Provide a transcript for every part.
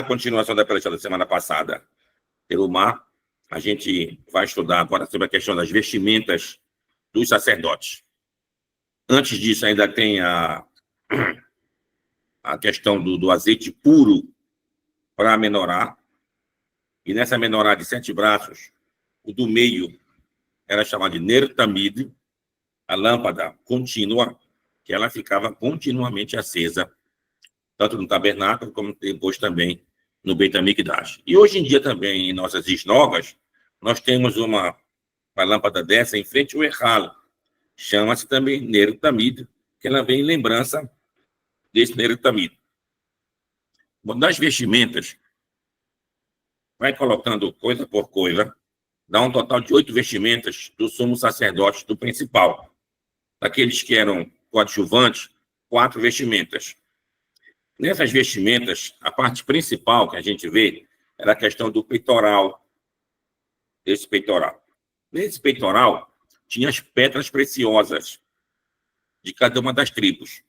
Na continuação da palestra da semana passada, Terumar, a gente vai estudar agora sobre a questão das vestimentas dos sacerdotes. Antes disso, ainda tem a questão do azeite puro para a menorá. E nessa menorá de 7 braços, o do meio era chamado de ner tamid, a lâmpada contínua, que ela ficava continuamente acesa, tanto no tabernáculo como depois também no Beit HaMikdash. E hoje em dia também, em nossas sinagogas, nós temos uma lâmpada dessa em frente ao Echal. Chama-se também ner tamid, que ela vem em lembrança desse ner tamid. Bom, das vestimentas, vai colocando coisa por coisa, dá um total de 8 vestimentas do sumo sacerdote, do principal. Daqueles que eram coadjuvantes, 4 vestimentas. Nessas vestimentas, a parte principal que a gente vê era a questão do peitoral, desse peitoral. Nesse peitoral, tinha as pedras preciosas de cada uma das tribos.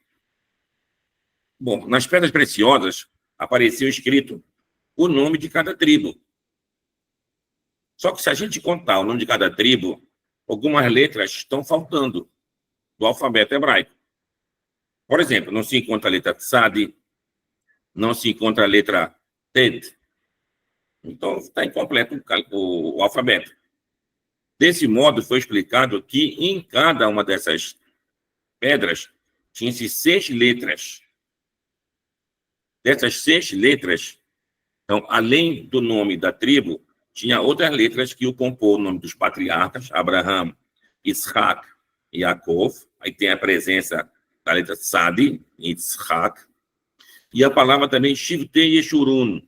Bom, nas pedras preciosas, apareceu escrito o nome de cada tribo. Só que se a gente contar o nome de cada tribo, algumas letras estão faltando do alfabeto hebraico. Por exemplo, não se encontra a letra Tsadi, não se encontra a letra Tet. Então, está incompleto o alfabeto. Desse modo, foi explicado que em cada uma dessas pedras tinha-se 6 letras. Dessas 6 letras, então, além do nome da tribo, tinha outras letras que o compôs, o nome dos patriarcas, Abraham, Isaac e Yaakov. Aí tem a presença da letra Tsadi, Isaac. E a palavra também Shivtei Yeshurun,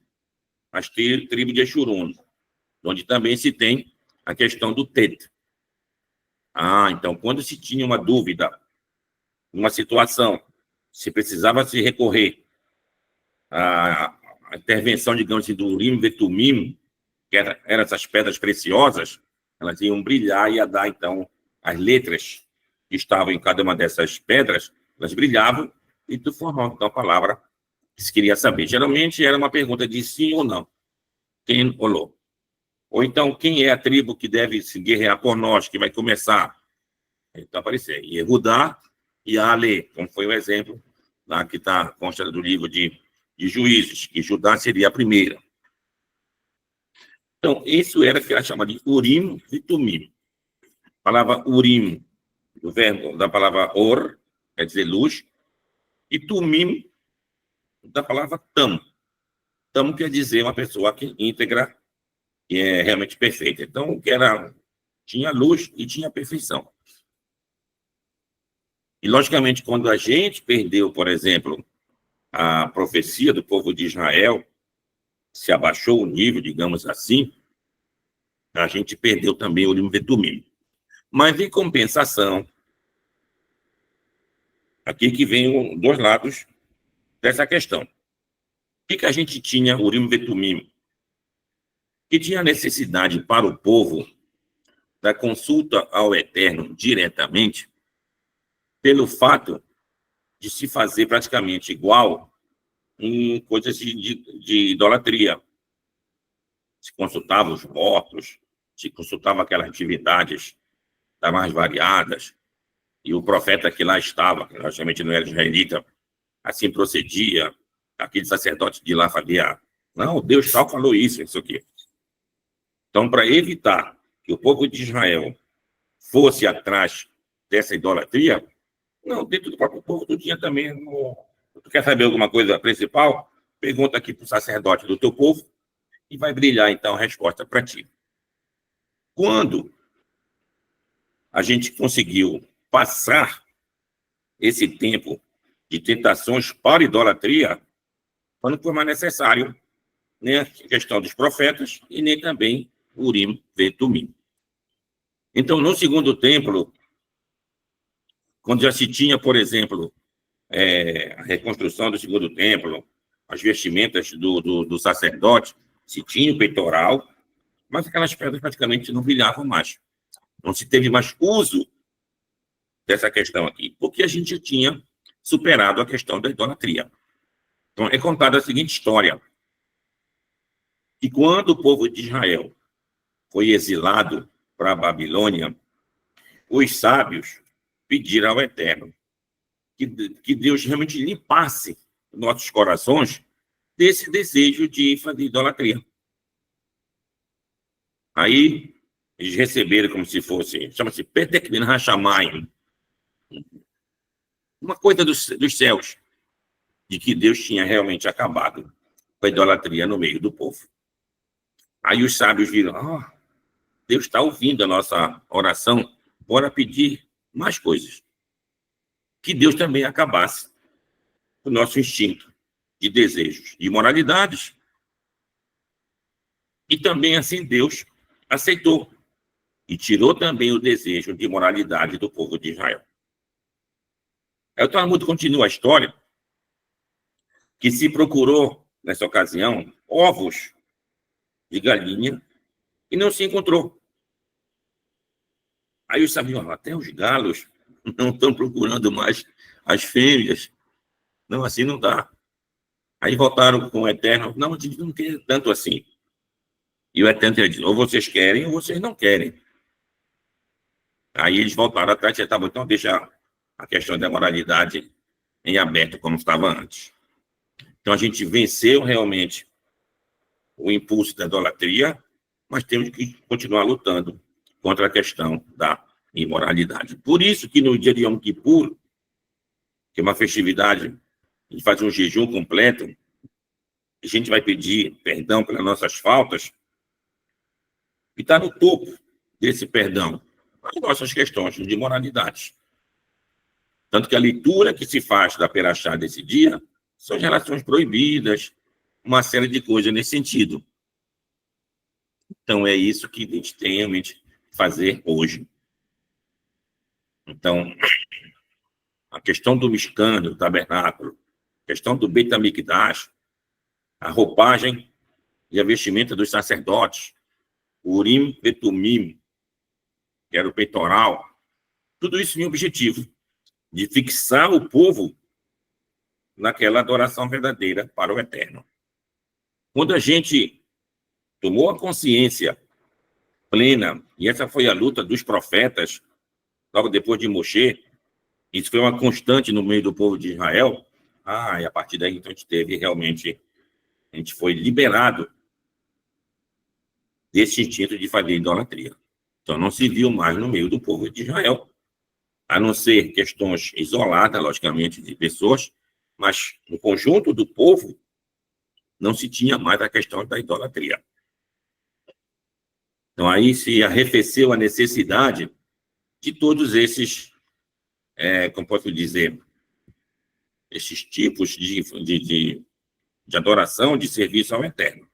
as tribos de Yeshurun, onde também se tem a questão do Tet. Então, quando se tinha uma dúvida, uma situação, se precisava se recorrer à intervenção, digamos assim, do Urim Vetumim, que eram essas pedras preciosas, elas iam brilhar e ia dar, então, as letras que estavam em cada uma dessas pedras, elas brilhavam e tu formavam, então, a palavra que se queria saber. Geralmente era uma pergunta de sim ou não. Quem olhou? Ou então, quem é a tribo que deve se guerrear por nós, que vai começar? Então, aparecer Yehudá e Ale, como foi o exemplo lá que está consta do livro de Juízes, que Judá seria a primeira. Então, isso era que era chamado de Urim e Tumim. A palavra Urim, do verbo da palavra Or, quer dizer luz, e Tumim, da palavra Tam. Tam quer dizer uma pessoa que íntegra, que é realmente perfeita. Então, que era, tinha luz e tinha perfeição. E, logicamente, quando a gente perdeu, por exemplo, a profecia do povo de Israel, se abaixou o nível, digamos assim, a gente perdeu também o Urim Vetumim. Mas, em compensação, aqui que vem dois lados dessa questão. O que a gente tinha, Urim Vetumim? Que tinha necessidade para o povo da consulta ao Eterno diretamente, pelo fato de se fazer praticamente igual em coisas de idolatria. Se consultava os mortos, se consultava aquelas atividades das mais variadas, e o profeta que lá estava, que logicamente não era israelita, assim procedia, aquele sacerdote de lá fazia, não, Deus tal falou isso aqui. Então, para evitar que o povo de Israel fosse atrás dessa idolatria, não, dentro do próprio povo tu tinha também, tu quer saber alguma coisa principal? Pergunta aqui para o sacerdote do teu povo e vai brilhar, então, a resposta para ti. Quando a gente conseguiu passar esse tempo de tentações para idolatria, não foi mais necessário nem a questão dos profetas e nem também Urim Vetumim. Então, no segundo templo, quando já se tinha, por exemplo, a reconstrução do segundo templo, as vestimentas do sacerdote, se tinha o peitoral, mas aquelas pedras praticamente não brilhavam mais. Não se teve mais uso dessa questão aqui, porque a gente tinha superado a questão da idolatria. Então, é contada a seguinte história. que quando o povo de Israel foi exilado para a Babilônia, os sábios pediram ao Eterno que Deus realmente limpasse nossos corações desse desejo de fazer idolatria. Aí eles receberam como se fosse, chama-se Petek Ben Hashamayim, uma coisa dos céus, de que Deus tinha realmente acabado com a idolatria no meio do povo. Aí os sábios viram, Deus está ouvindo a nossa oração, bora pedir mais coisas. Que Deus também acabasse com o nosso instinto de desejos, de imoralidades. E também assim Deus aceitou e tirou também o desejo de imoralidade do povo de Israel. Aí o Talmud continua a história que se procurou, nessa ocasião, ovos de galinha e não se encontrou. Aí os sabiam, até os galos não estão procurando mais as fêmeas. Não, assim não dá. Aí voltaram com o Eterno, não, a gente não quer tanto assim. E o Eterno disse, ou vocês querem ou vocês não querem. Aí eles voltaram atrás e tá bom, então deixa a questão da moralidade em aberto, como estava antes. Então a gente venceu realmente o impulso da idolatria, mas temos que continuar lutando contra a questão da imoralidade. Por isso que no dia de Yom Kippur, que é uma festividade, a gente faz um jejum completo, a gente vai pedir perdão pelas nossas faltas, e está no topo desse perdão as nossas questões de moralidade. Tanto que a leitura que se faz da Perashá desse dia são as relações proibidas, uma série de coisas nesse sentido. Então, é isso que a gente tem a mente fazer hoje. Então, a questão do Mishkan, do tabernáculo, a questão do Beit HaMikdash, a roupagem e a vestimenta dos sacerdotes, o Urim e Tumim, que era o peitoral, tudo isso tinha o objetivo de fixar o povo naquela adoração verdadeira para o Eterno. Quando a gente tomou a consciência plena, e essa foi a luta dos profetas, logo depois de Moshe, isso foi uma constante no meio do povo de Israel, e a partir daí então a gente teve realmente, a gente foi liberado desse instinto de fazer idolatria. Então não se viu mais no meio do povo de Israel, a não ser questões isoladas, logicamente, de pessoas, mas no conjunto do povo não se tinha mais a questão da idolatria. Então aí se arrefeceu a necessidade de todos esses, como posso dizer, esses tipos de adoração, de serviço ao Eterno.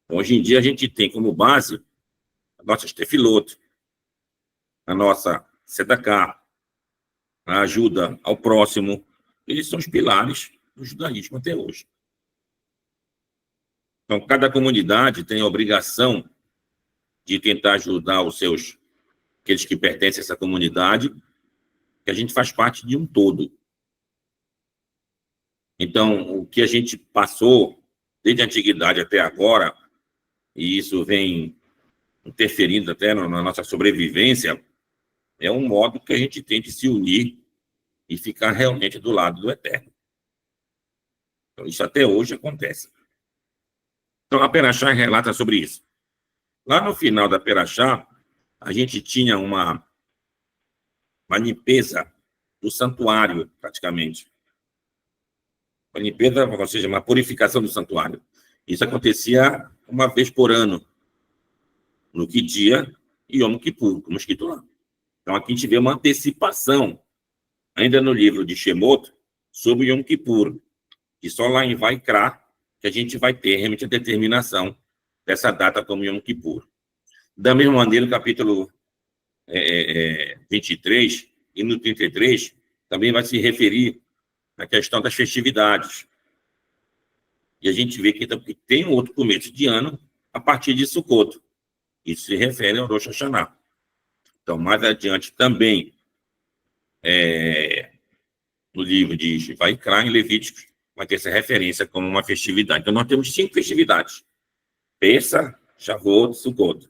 Hoje em dia a gente tem como base a nossa tefilot, a nossa tzedakah, a ajuda ao próximo. Eles são os pilares do judaísmo até hoje. Então, cada comunidade tem a obrigação de tentar ajudar aqueles que pertencem a essa comunidade, que a gente faz parte de um todo. Então, o que a gente passou desde a antiguidade até agora, e isso vem interferindo até na nossa sobrevivência, é um modo que a gente tem de se unir e ficar realmente do lado do Eterno. Então, isso até hoje acontece. Então, a Perashá relata sobre isso. Lá no final da Perashá, a gente tinha uma limpeza do santuário, praticamente. Uma limpeza, ou seja, uma purificação do santuário. Isso acontecia uma vez por ano, no que dia e Yom Kippur, como escrito lá. Então, aqui a gente vê uma antecipação, ainda no livro de Shemot, sobre Yom Kippur, que só lá em Vaikra que a gente vai ter realmente a determinação dessa data como Yom Kippur. Da mesma maneira, no capítulo 23 e no 33, também vai se referir à questão das festividades. E a gente vê que tem um outro começo de ano a partir de Sukkot. Isso se refere ao Rosh Hashanah. Então, mais adiante também, no livro de Vaikra, em Levíticos, vai ter essa referência como uma festividade. Então, nós temos 5 festividades. Pesach, Shavuot, Sukkot.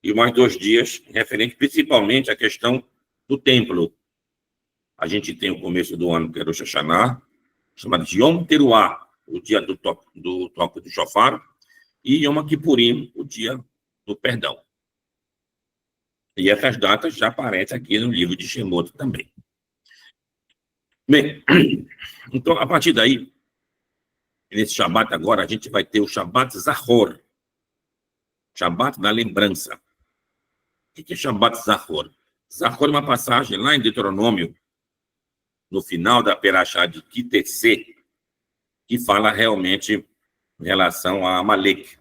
E mais 2 dias referente principalmente à questão do templo. A gente tem o começo do ano, que é Rosh Hashanah, chamado de Yom Teruah, o dia do toque do shofar, e Yom Kippurim, o dia do perdão. E essas datas já aparecem aqui no livro de Shemot também. Bem, então, a partir daí, nesse Shabat agora, a gente vai ter o Shabat Zahor, Shabat da lembrança. O que é Shabat Zahor? Zahor é uma passagem lá em Deuteronômio, no final da Perashá de Kitetsê, que fala realmente em relação a Amalek.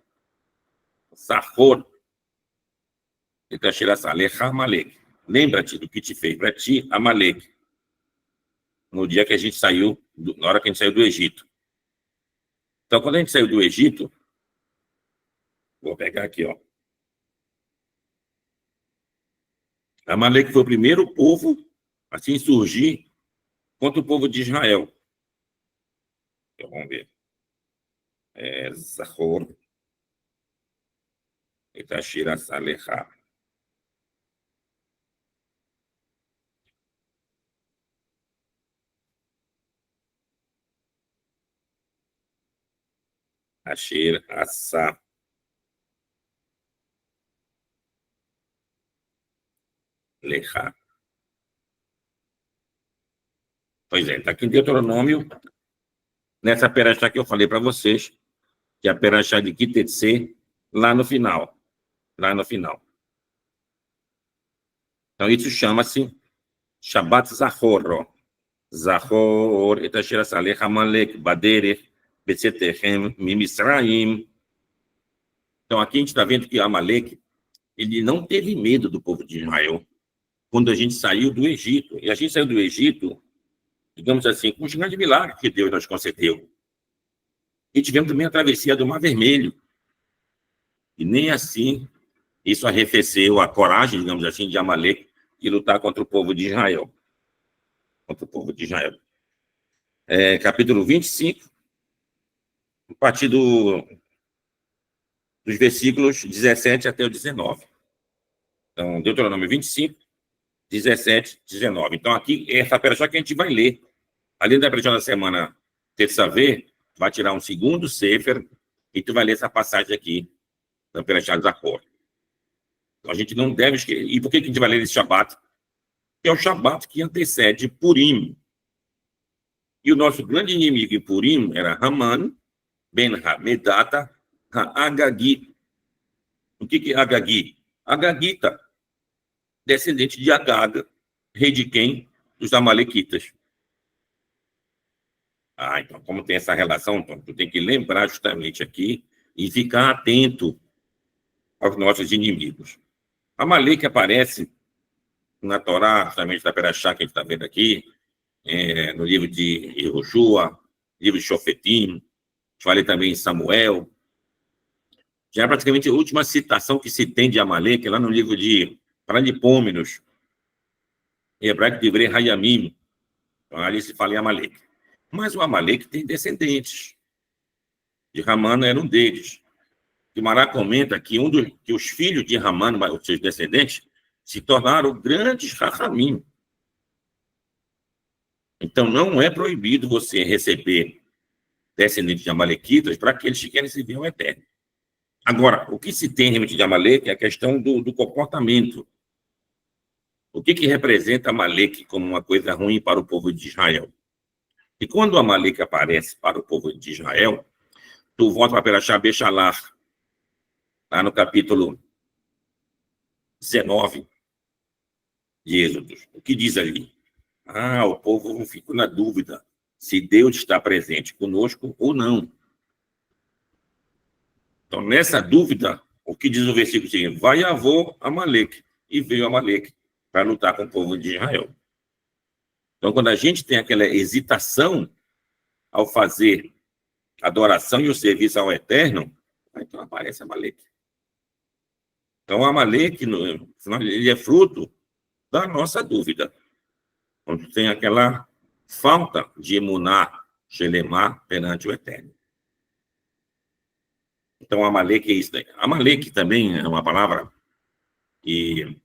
Zahor, Amalek. Lembra-te do que te fez para ti, Amalek, no dia que a gente saiu, na hora que a gente saiu do Egito. Então, quando a gente saiu do Egito, vou pegar aqui, ó. Amalek foi o primeiro povo a se insurgir contra o povo de Israel. Então, vamos ver. Zahor. Etashira Salecha. Asher Asa. Lecha. Pois é, está aqui em Deuteronômio, nessa perachá que eu falei para vocês, que é a perachá de Kitetsê, lá no final. Lá no final. Então, isso chama-se Shabbat Zahor. Zahor, Etashira Salecha Amalek, Baderech, Betzetechem, Mimisraim. Então, aqui a gente está vendo que Amalek, ele não teve medo do povo de Israel quando a gente saiu do Egito. E a gente saiu do Egito, digamos assim, com um grande milagre que Deus nos concedeu. E tivemos também a travessia do Mar Vermelho. E nem assim isso arrefeceu a coragem, digamos assim, de Amalek de lutar contra o povo de Israel. Contra o povo de Israel. Capítulo 25, a partir dos versículos 17 até o 19. Então, Deuteronômio 25, 17, 19. Então, aqui, essa perachá que a gente vai ler. Além da perachá da semana terça-feira, vai tirar um segundo sefer e tu vai ler essa passagem aqui da perachá de Zahor. Então, a gente não deve esquecer. E por que a gente vai ler esse Shabat? É o Shabat que antecede Purim. E o nosso grande inimigo em Purim era Haman, Ben Hamedata, Agagi. O que é Agagi? Agagita, descendente de Agaga, rei de quem? Dos Amalequitas. Então, como tem essa relação, então, tu tem que lembrar justamente aqui e ficar atento aos nossos inimigos. Amaleque aparece na Torá, justamente da Perachá, que a gente está vendo aqui, no livro de Yehoshua, livro de Shofetim, falei também em Samuel. Já é praticamente a última citação que se tem de Amaleque, lá no livro de Paralipômenos, em hebraico de Divrei Hayamim. Então, ali se fala em Amaleque. Mas o Amaleque tem descendentes. De Ramã era um deles. Guimarães comenta que, que os filhos de Ramã, os seus descendentes, se tornaram grandes Rahamim. Então, não é proibido você receber descendentes de Amalequitas para aqueles que querem servir ao Eterno. Agora, o que se tem realmente de Amaleque é a questão do comportamento. O que representa Amaleque como uma coisa ruim para o povo de Israel? E quando Amaleque aparece para o povo de Israel, tu volta para Perashá Bechalach, lá no capítulo 19 de Êxodo. O que diz ali? O povo fica na dúvida se Deus está presente conosco ou não. Então, nessa dúvida, o que diz o versículo seguinte? Vai avô Amaleque, e veio Amaleque para lutar com o povo de Israel. Então, quando a gente tem aquela hesitação ao fazer adoração e o serviço ao Eterno, então aparece Amaleque. Então, Amaleque, ele é fruto da nossa dúvida. Quando tem aquela falta de emuná, shelemá, perante o Eterno. Então, Amaleque é isso daí. Amaleque também é uma palavra que...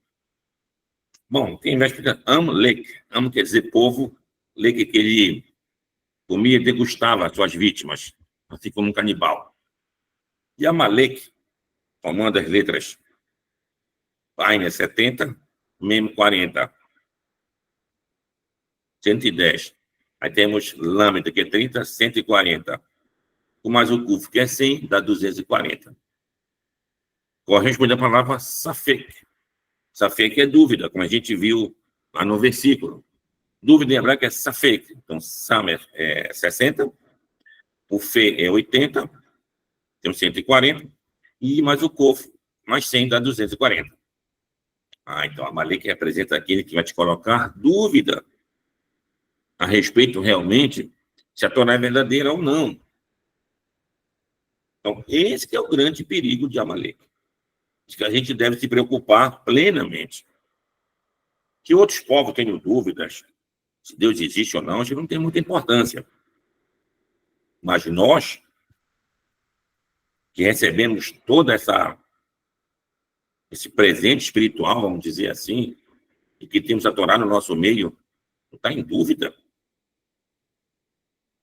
Bom, quem vai explicar? Amleque. Am quer dizer povo. Leque que ele comia e degustava as suas vítimas, assim como um canibal. E Amaleque, formando as letras Ain é 70, Mem 40, 110. Aí temos Lâmina, que é 30, 140. Com mais o Kuf, que é 100, dá 240. Corresponde a palavra Safek. Safek é dúvida, como a gente viu lá no versículo. Dúvida em hebraico é Safek. Então, Samer é 60, o Fe é 80, tem 140, e mais o Kof, mais 100, dá 240. Então a Amaleque representa aquele que vai te colocar dúvida a respeito realmente se a Torá é verdadeira ou não. Então, esse que é o grande perigo de Amaleque, que a gente deve se preocupar plenamente. Que outros povos tenham dúvidas se Deus existe ou não, isso não tem muita importância. Mas nós, que recebemos toda esse presente espiritual, vamos dizer assim, e que temos a Torá no nosso meio, não está em dúvida.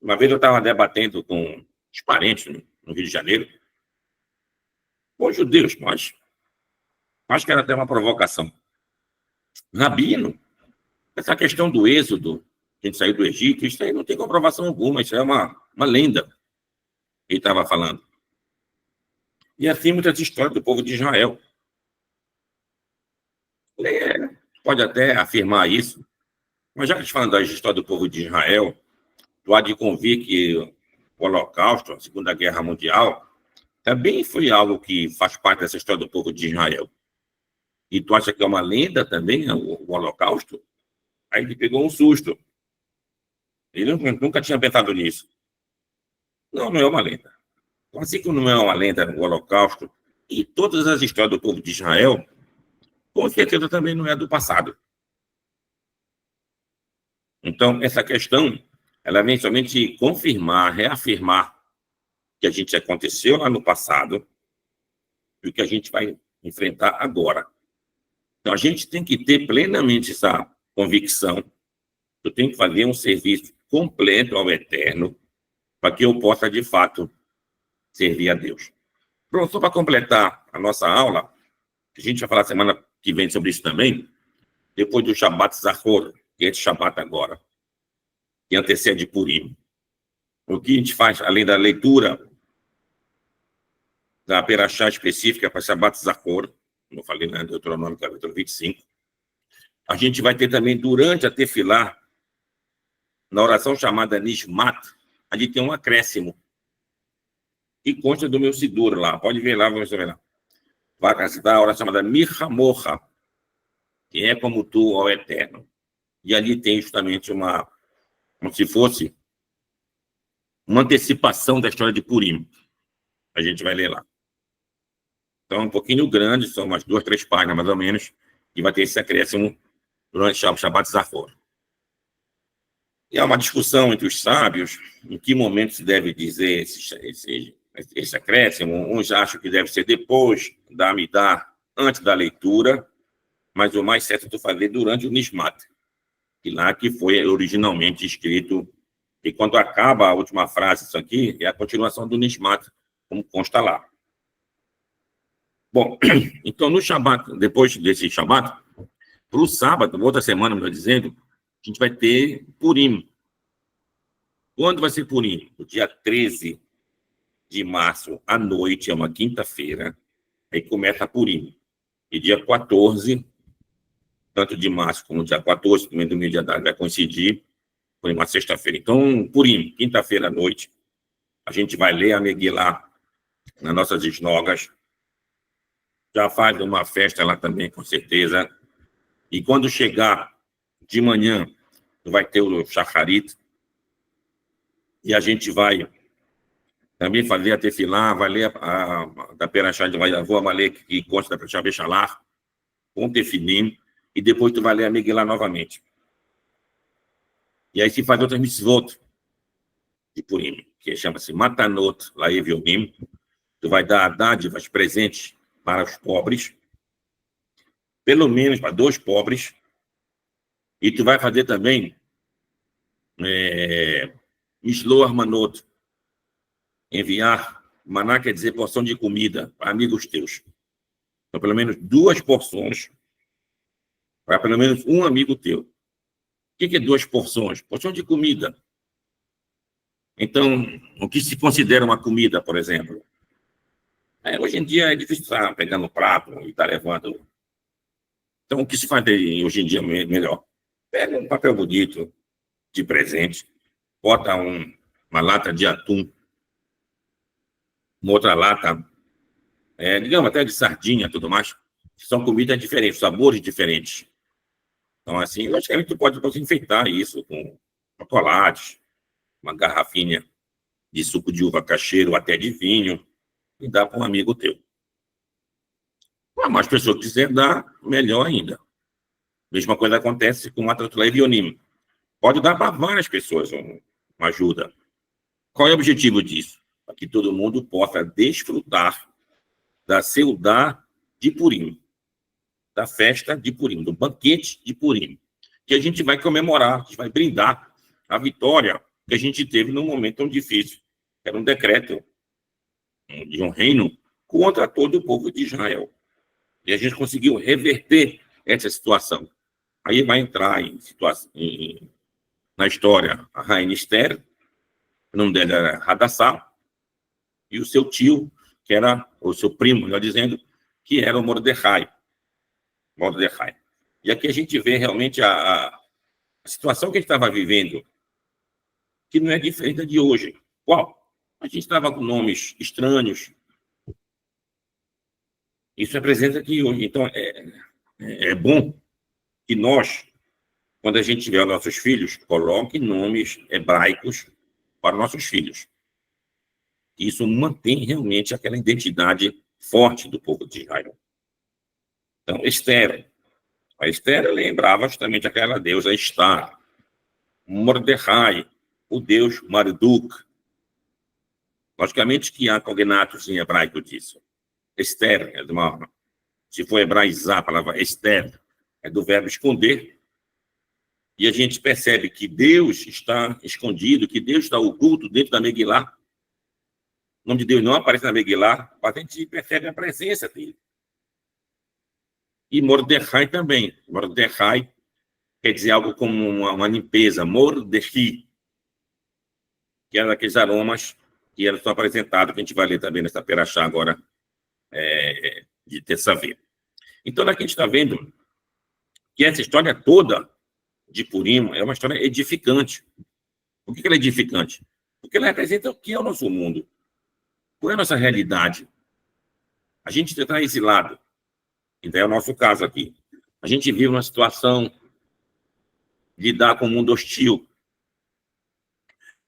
Uma vez eu estava debatendo com os parentes no Rio de Janeiro, com judeus, mas acho que era até uma provocação. Rabino, essa questão do êxodo, a gente saiu do Egito, isso aí não tem comprovação alguma, isso é uma lenda que ele estava falando. E assim muitas histórias do povo de Israel. Pode até afirmar isso, mas já que a gente falando da história do povo de Israel, tu há de convir que o Holocausto, a Segunda Guerra Mundial, também foi algo que faz parte dessa história do povo de Israel. E tu acha que é uma lenda também, o Holocausto? Aí ele pegou um susto. Ele nunca tinha pensado nisso. Não, não é uma lenda. Então, assim como não é uma lenda o Holocausto, e todas as histórias do povo de Israel, com certeza também não é do passado. Então, essa questão, ela vem somente confirmar, reafirmar que a gente aconteceu lá no passado e o que a gente vai enfrentar agora. Então, a gente tem que ter plenamente essa convicção. Eu tenho que fazer um serviço completo ao Eterno para que eu possa, de fato, servir a Deus. Pronto, só para completar a nossa aula, a gente vai falar semana que vem sobre isso também, depois do Shabbat Zachor, que é esse Shabbat agora, que antecede Purim. O que a gente faz, além da leitura da Perashá específica para Shabbat Zachor, como eu falei, né, Deuteronômio capítulo 25, a gente vai ter também, durante a Tefilá, na oração chamada Nishmat, ali tem um acréscimo, que consta do meu Sidur lá. Pode ver lá, vamos ver lá. Vai citar a oração chamada Mihamocha, que é como tu, ó Eterno. E ali tem justamente como se fosse uma antecipação da história de Purim. A gente vai ler lá. Então, é um pouquinho grande, são umas 2, 3 páginas, mais ou menos, e vai ter esse acréscimo durante o Shabbat Zachor. E há uma discussão entre os sábios em que momento se deve dizer esse acréscimo. Uns acham que deve ser depois da Amidá, antes da leitura, mas o mais certo é tu fazer durante o Nishmat, que lá que foi originalmente escrito, e quando acaba a última frase, isso aqui, é a continuação do Nishmat, como consta lá. Bom, então no Shabbat, depois desse Shabbat, para o sábado, outra semana, melhor dizendo, a gente vai ter Purim. Quando vai ser Purim? No dia 13 de março, à noite, é uma quinta-feira, aí começa Purim. E dia 14, tanto de março como dia 14, também do meio de Adar, vai coincidir, foi uma sexta-feira. Então, Purim, quinta-feira à noite, a gente vai ler a Megilá nas nossas esnogas, já faz uma festa lá também, com certeza. E quando chegar de manhã, vai ter o Shacharit, e a gente vai também fazer a Tefilá, vai ler da Perashá de Vayavô, Amaleque, que consta da Perashá Bechalach, com Tefilim, e depois tu vai ler a Megilá novamente. E aí se faz outras mitzvot de Purim, que chama-se Matanot Laev Yomim, tu vai dar dádivas, presentes para os pobres, pelo menos para 2 pobres, e tu vai fazer também Misloach Manot, enviar, maná quer dizer porção de comida para amigos teus. Então, pelo menos 2 porções para pelo menos um amigo teu. O que é 2 porções? Porção de comida. Então, o que se considera uma comida, por exemplo? Hoje em dia é difícil estar pegando o prato e estar levando. Então, o que se faz hoje em dia melhor? Pega um papel bonito de presente, bota uma lata de atum, uma outra lata, digamos, até de sardinha, tudo mais. São comidas diferentes, sabores diferentes. Então, assim, logicamente, tu pode enfeitar isso com chocolates, uma garrafinha de suco de uva cacheiro, até de vinho, e dá para um amigo teu. Mas as pessoas que quiserem dar, melhor ainda. Mesma coisa acontece com a Levionim. Pode dar para várias pessoas uma ajuda. Qual é o objetivo disso? Para que todo mundo possa desfrutar da Seudá de Purim, da festa de Purim, do banquete de Purim, que a gente vai comemorar, a gente vai brindar a vitória que a gente teve num momento tão difícil. Era um decreto de um reino contra todo o povo de Israel. E a gente conseguiu reverter essa situação. Aí vai entrar na história a rainha Esther, o nome dela era Hadassah, e o seu tio, que era o seu primo, melhor dizendo, que era o Mordecai. E aqui a gente vê realmente a situação que ele estava vivendo, que não é diferente da de hoje. Qual? A gente estava com nomes estranhos. Isso representa que hoje. Então, é bom que nós, quando a gente tiver nossos filhos, coloque nomes hebraicos para nossos filhos. Isso mantém realmente aquela identidade forte do povo de Israel. Então, Esther. A Esther lembrava justamente aquela deusa Estar. Mordecai, o deus Marduk. Logicamente que há cognatos em hebraico disso. Esther, se for hebraizar a palavra Esther, é do verbo esconder. E a gente percebe que Deus está escondido, que Deus está oculto dentro da Megilá. O nome de Deus não aparece na Megilá, mas a gente percebe a presença dele. E Mordecai também. Mordecai quer dizer algo como uma limpeza. Mordecai, que era daqueles aromas que eram apresentados, que a gente vai ler também nessa perachá agora, de terça-feira. Então, aqui a gente está vendo que essa história toda de Purim é uma história edificante. Por que ela é edificante? Porque ela representa o que é o nosso mundo. Qual é a nossa realidade? A gente está exilado. Então, é o nosso caso aqui. A gente vive uma situação de lidar com o mundo hostil.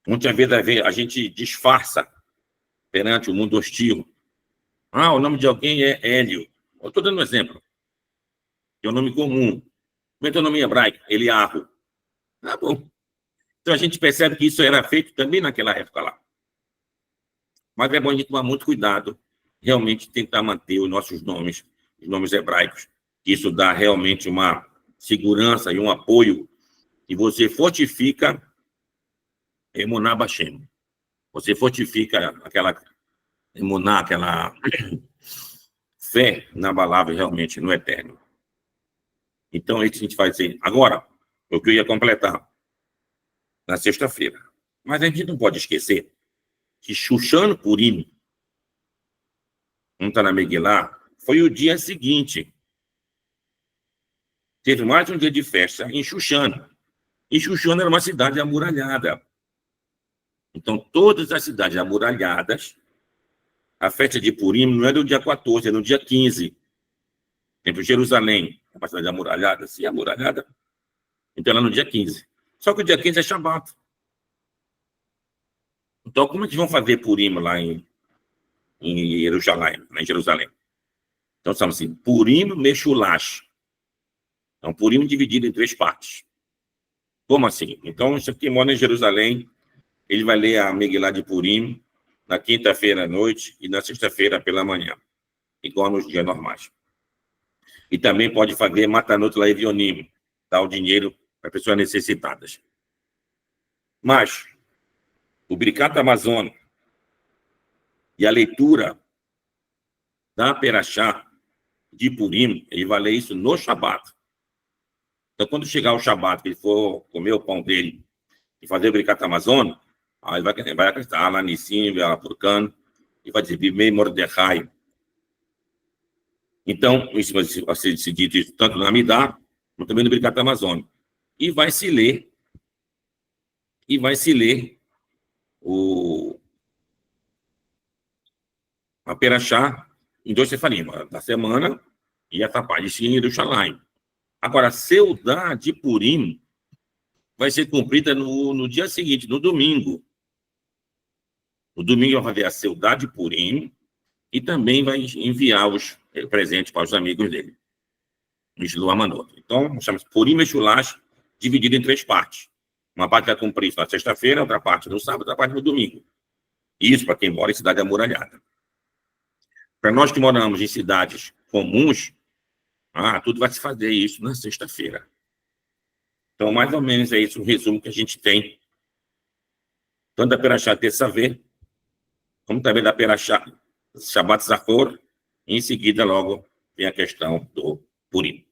Muitas vezes a gente disfarça perante o mundo hostil. O nome de alguém é Hélio. Eu estou dando um exemplo. É um nome comum. Como é que é o nome hebraico? Eliarro. Tá bom. Então, a gente percebe que isso era feito também naquela época lá. Mas é bom a gente tomar muito cuidado, realmente tentar manter os nossos nomes, os nomes hebraicos. Isso dá realmente uma segurança e um apoio, e você fortifica Emuná Bashem. Você fortifica aquela Emuná, aquela fé inabalável realmente no eterno. Então, é isso que a gente vai dizer. Agora, o que eu ia completar na sexta-feira. Mas a gente não pode esquecer que Shushan Purim, não está na Megilá, foi o dia seguinte. Teve mais um dia de festa em Shushan. E Shushan era uma cidade amuralhada. Então, todas as cidades amuralhadas, a festa de Purim não é no dia 14, é no dia 15. Exemplo, Jerusalém, é uma cidade amuralhada, sim, amuralhada. Então, ela é no dia 15. Só que o dia 15 é Shabat. Então, como é que vão fazer Purim lá em Jerusalém, em Jerusalém? Então, chama assim, Purim Meshulash. Então, Purim dividido em 3 partes. Como assim? Então, quem mora em Jerusalém, ele vai ler a Megilá de Purim na quinta-feira à noite e na sexta-feira pela manhã, igual nos dias normais. E também pode fazer Matanot Laevionim, dar o dinheiro para pessoas necessitadas. Mas o Birkat Hamazon e a leitura da Perashá de Purim, ele vai ler isso no Shabat. Então, quando chegar o Shabat, que ele for comer o pão dele e fazer o Birkat Hamazon, aí vai acreditar lá Nissim, lá Furcan, e vai dizer, Bimei Mordechai. Então, isso vai ser dito isso, tanto na Amidá, como também no Birkat Hamazon. E vai se ler a Perashá em 2 sefarim, da semana e a Tapá de Shin e Yerushalayim. Agora, a Seudá de Purim vai ser cumprida no dia seguinte, no domingo. No domingo vai fazer a Seudá de Purim e também vai enviar os presentes para os amigos dele, no Shilu Amanot. Então, chama-se Purim Meshulash, dividido em 3 partes. Uma parte vai cumprir na sexta-feira, outra parte no sábado, outra parte no domingo. Isso para quem mora em cidade amuralhada. Para nós que moramos em cidades comuns, tudo vai se fazer isso na sexta-feira. Então, mais ou menos é isso o resumo que a gente tem, tanto da Perashá Tetzaveh, como também da Perashá Shabbat Zachor, e em seguida logo vem a questão do Purim.